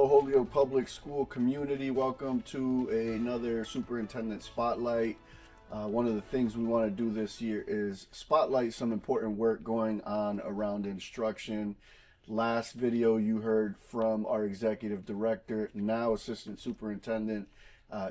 Hello, Holyoke Public School community. Welcome to another Superintendent Spotlight. One of the things we want to do this year is spotlight some important work going on around instruction. Last video you heard from our Executive Director, now Assistant Superintendent,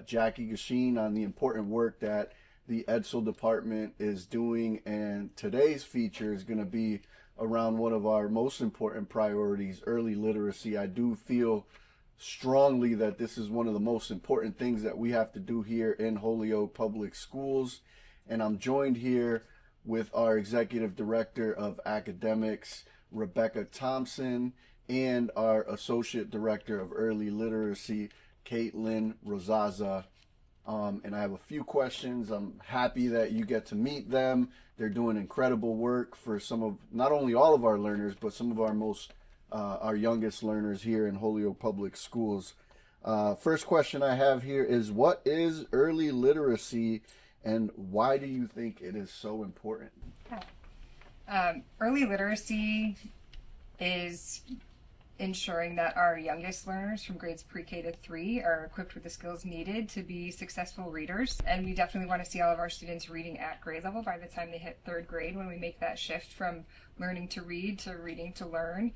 Jackie Gasheen, on the important work that the Edsel Department is doing, and today's feature is going to be around one of our most important priorities, early literacy. I do feel strongly that this is one of the most important things that we have to do here in Holyoke Public Schools, and I'm joined here with our Executive Director of Academics, Rebecca Thompson, and our Associate Director of Early Literacy, Caitlin Rosaza. And I have a few questions. I'm happy that you get to meet them. They're doing incredible work for some of, not only all of our learners, but some of our youngest learners here in Holyoke Public Schools. First question I have here is, what is early literacy and why do you think it is so important? Early literacy is ensuring that our youngest learners from grades pre-K to 3 are equipped with the skills needed to be successful readers. And we definitely want to see all of our students reading at grade level by the time they hit 3rd grade, when we make that shift from learning to read to reading to learn.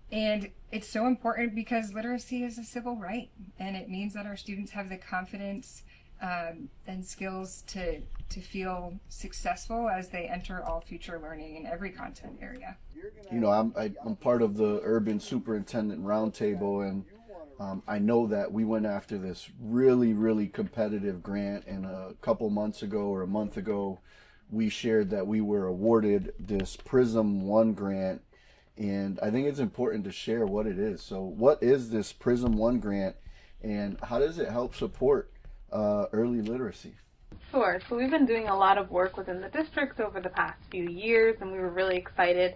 And it's so important because literacy is a civil right, and it means that our students have the confidence and skills to feel successful as they enter all future learning in every content area. You know, I'm part of the Urban Superintendent Roundtable, and I know that we went after this really competitive grant, and a couple months ago or a month ago, we shared that we were awarded this Prism 1 grant, and I think it's important to share what it is. So what is this Prism 1 grant, and how does it help support early literacy? Sure. So we've been doing a lot of work within the districts over the past few years, and we were really excited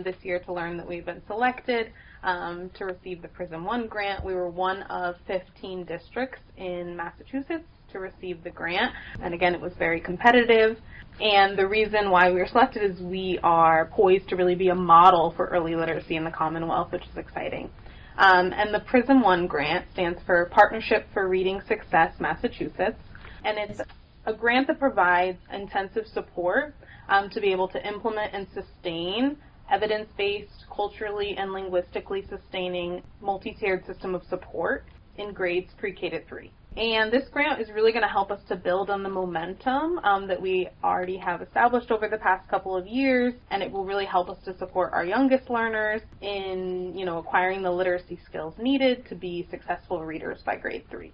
this year to learn that we've been selected to receive the Prism 1 grant. We were one of 15 districts in Massachusetts to receive the grant, and again, it was very competitive. And the reason why we were selected is we are poised to really be a model for early literacy in the Commonwealth, which is exciting. And the Prism 1 grant stands for Partnership for Reading Success Massachusetts, and it's a grant that provides intensive support to be able to implement and sustain evidence-based, culturally and linguistically sustaining multi-tiered system of support in grades pre-K to 3. And this grant is really going to help us to build on the momentum that we already have established over the past couple of years, and it will really help us to support our youngest learners in, acquiring the literacy skills needed to be successful readers by grade 3.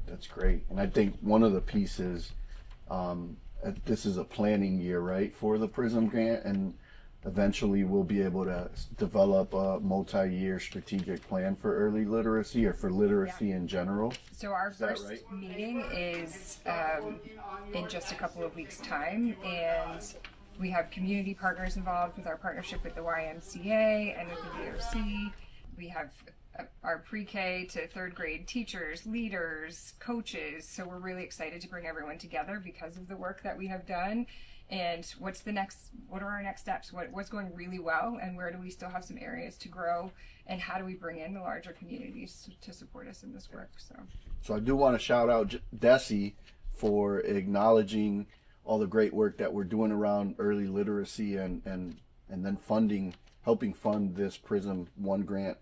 That's great. And I think one of the pieces, this is a planning year, right, for the Prism grant, and eventually we'll be able to develop a multi-year strategic plan for early literacy, or for literacy in general. So our first meeting is in just a couple of weeks' time, and we have community partners involved with our partnership with the YMCA and with the DOC. We have our pre-K to 3rd grade teachers, leaders, coaches. So we're really excited to bring everyone together because of the work that we have done. And what are our next steps? What's going really well, and where do we still have some areas to grow, and how do we bring in the larger communities to support us in this work? So I do want to shout out Desi for acknowledging all the great work that we're doing around early literacy, and then helping fund this Prism 1 grant.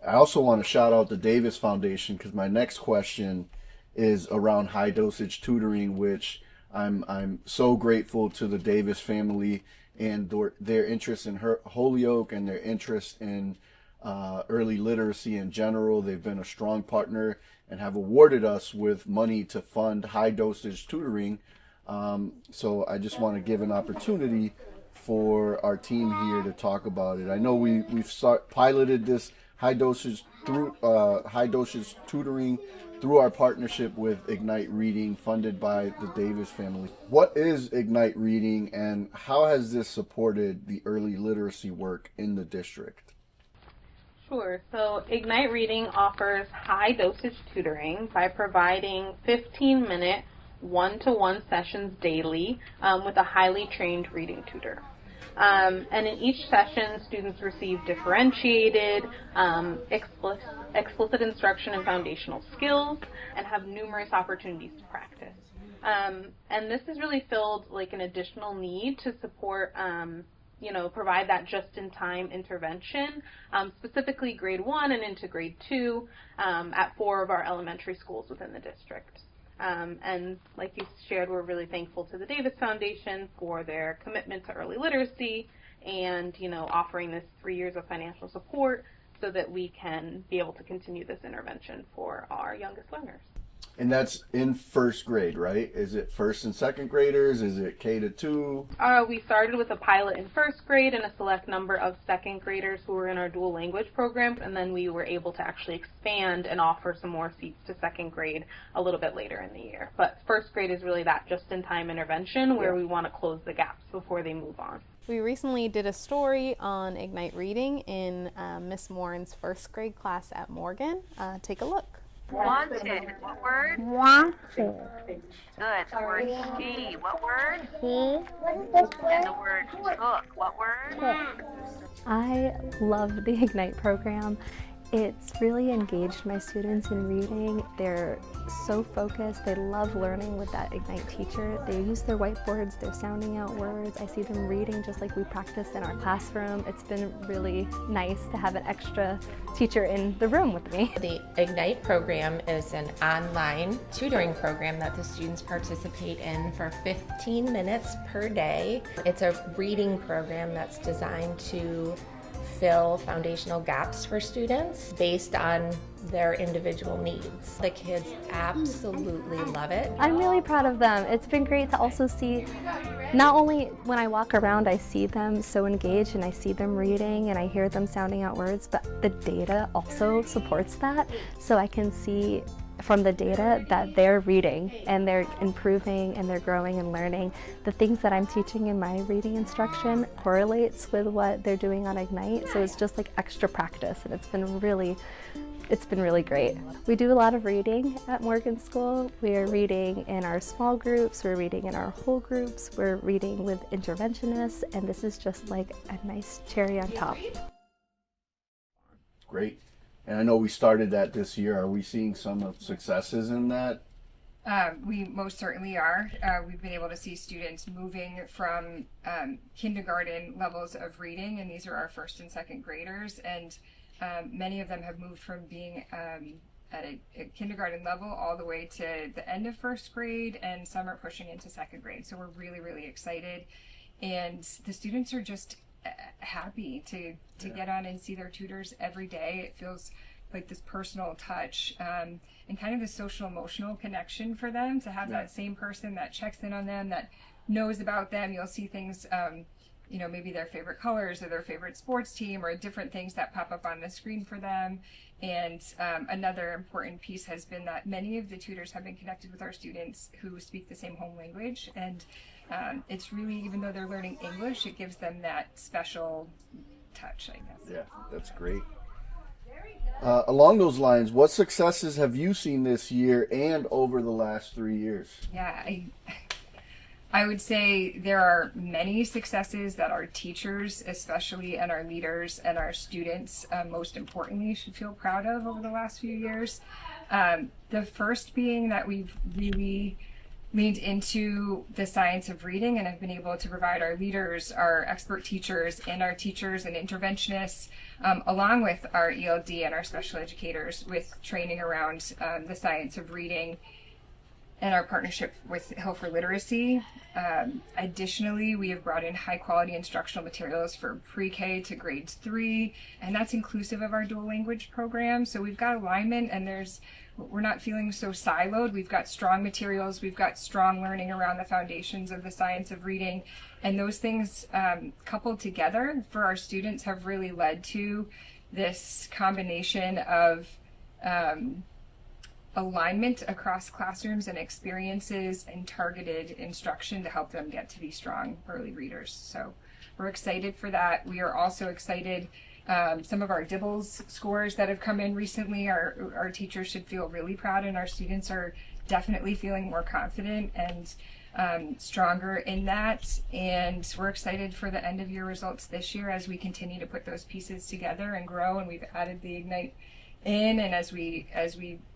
I also want to shout out the Davis Foundation, because my next question is around high-dosage tutoring, which I'm so grateful to the Davis family and their interest in Holyoke and their interest in early literacy in general. They've been a strong partner and have awarded us with money to fund high-dosage tutoring. So I just want to give an opportunity for our team here to talk about it. I know we've piloted this high-dosage tutoring through our partnership with Ignite Reading, funded by the Davis family. What is Ignite Reading, and how has this supported the early literacy work in the district? Sure. So Ignite Reading offers high-dosage tutoring by providing 15-minute one-to-one sessions daily with a highly trained reading tutor. And in each session, students receive differentiated, explicit instruction in foundational skills and have numerous opportunities to practice. And this has really filled like an additional need to support, provide that just-in-time intervention, specifically grade 1 and into grade 2 at 4 of our elementary schools within the district. And like you shared, we're really thankful to the Davis Foundation for their commitment to early literacy and, offering this 3 years of financial support so that we can be able to continue this intervention for our youngest learners. And that's in first grade, right? Is it first and second graders? Is it K to 2? We started with a pilot in first grade and a select number of second graders who were in our dual language program, and then we were able to actually expand and offer some more seats to second grade a little bit later in the year. But first grade is really that just-in-time intervention where we want to close the gaps before they move on. We recently did a story on Ignite Reading in Miss Morin's first grade class at Morgan. Take a look. Wanted. What word? Wanted. Good. The word see. What word? See? What is this word? And the word took. What word? I love the Ignite program. It's really engaged my students in reading. They're so focused. They love learning with that Ignite teacher. They use their whiteboards, they're sounding out words. I see them reading just like we practice in our classroom. It's been really nice to have an extra teacher in the room with me. The Ignite program is an online tutoring program that the students participate in for 15 minutes per day. It's a reading program that's designed to fill foundational gaps for students based on their individual needs. The kids absolutely love it. I'm really proud of them. It's been great to also see, not only when I walk around I see them so engaged and I see them reading and I hear them sounding out words, but the data also supports that. So I can see from the data that they're reading and they're improving and they're growing and learning. The things that I'm teaching in my reading instruction correlates with what they're doing on Ignite, so it's just like extra practice, and it's been really great. We do a lot of reading at Morgan School. We're reading in our small groups, we're reading in our whole groups, we're reading with interventionists, and this is just like a nice cherry on top. Great. And I know we started that this year. Are we seeing some of successes in that? We most certainly are. We've been able to see students moving from kindergarten levels of reading, and these are our first and second graders, and many of them have moved from being at a kindergarten level all the way to the end of first grade, and some are pushing into second grade. So we're really, really excited. And the students are just happy to get on and see their tutors every day. It feels like this personal touch and kind of the social emotional connection for them to have that same person that checks in on them, that knows about them. You'll see things, maybe their favorite colors or their favorite sports team or different things that pop up on the screen for them. And another important piece has been that many of the tutors have been connected with our students who speak the same home language, and it's really, even though they're learning English, it gives them that special touch, I guess. Yeah, that's great. Along those lines, what successes have you seen this year and over the last 3 years? Yeah, I would say there are many successes that our teachers, especially, and our leaders and our students, most importantly, should feel proud of over the last few years. The first being that we've really leaned into the science of reading and have been able to provide our leaders, our expert teachers, and our teachers and interventionists, along with our ELD and our special educators, with training around the science of reading and our partnership with Hill for Literacy. Additionally, we have brought in high quality instructional materials for pre-K to grades 3, and that's inclusive of our dual language program. So we've got alignment, and we're not feeling so siloed. We've got strong materials, we've got strong learning around the foundations of the science of reading, and those things coupled together for our students have really led to this combination of alignment across classrooms and experiences and targeted instruction to help them get to be strong early readers. So we're excited for that. We are also excited, some of our DIBELS scores that have come in recently, our teachers should feel really proud, and our students are definitely feeling more confident. And stronger in that, and we're excited for the end of year results this year as we continue to put those pieces together and grow, and we've added the Ignite in, and as we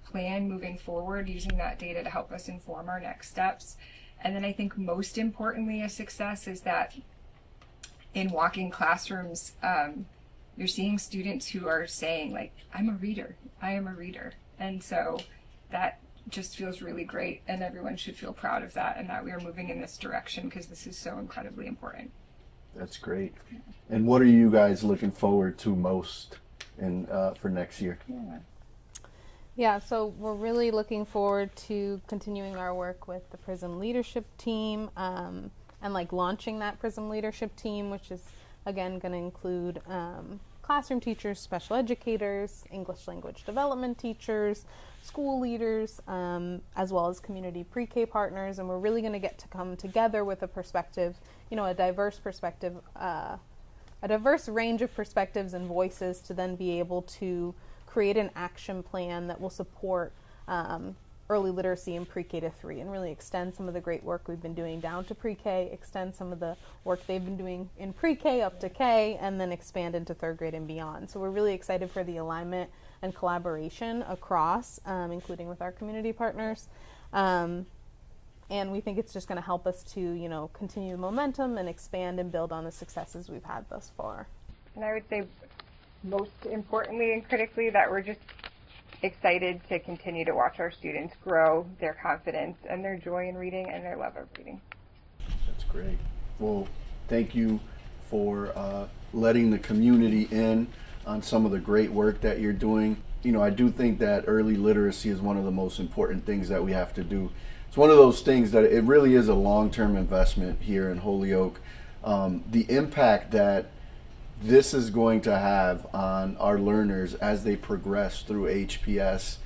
plan moving forward, using that data to help us inform our next steps. And then I think most importantly a success is that in walking classrooms, you're seeing students who are saying, like, I'm a reader, I am a reader. And so that just feels really great, and everyone should feel proud of that, and that we are moving in this direction because this is so incredibly important. That's great. And what are you guys looking forward to most for next year? Yeah, so we're really looking forward to continuing our work with the Prism leadership team, and like launching that Prism leadership team, which is again going to include classroom teachers, special educators, English language development teachers, school leaders, as well as community pre-K partners. And we're really going to get to come together with a perspective, a diverse perspective, a diverse range of perspectives and voices to then be able to create an action plan that will support early literacy in pre-K to 3 and really extend some of the great work we've been doing down to pre-K, extend some of the work they've been doing in pre-K up to K, and then expand into 3rd grade and beyond. So we're really excited for the alignment and collaboration across, including with our community partners. And we think it's just going to help us to, continue the momentum and expand and build on the successes we've had thus far. And I would say most importantly and critically that we're just excited to continue to watch our students grow their confidence and their joy in reading and their love of reading. That's great. Well, thank you for letting the community in on some of the great work that you're doing. I do think that early literacy is one of the most important things that we have to do. It's one of those things that it really is a long-term investment here in Holyoke. The impact that this is going to have on our learners as they progress through HPS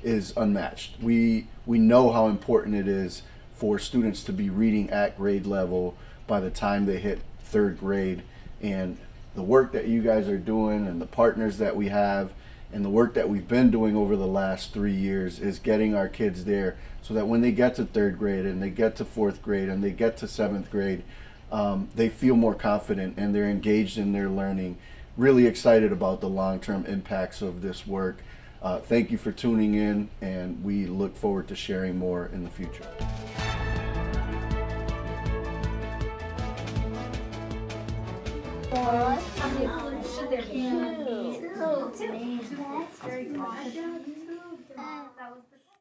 is unmatched. We know how important it is for students to be reading at grade level by the time they hit 3rd grade, and the work that you guys are doing and the partners that we have and the work that we've been doing over the last 3 years is getting our kids there so that when they get to 3rd grade and they get to 4th grade and they get to 7th grade, they feel more confident and they're engaged in their learning, really excited about the long-term impacts of this work. Thank you for tuning in, and we look forward to sharing more in the future. Cute.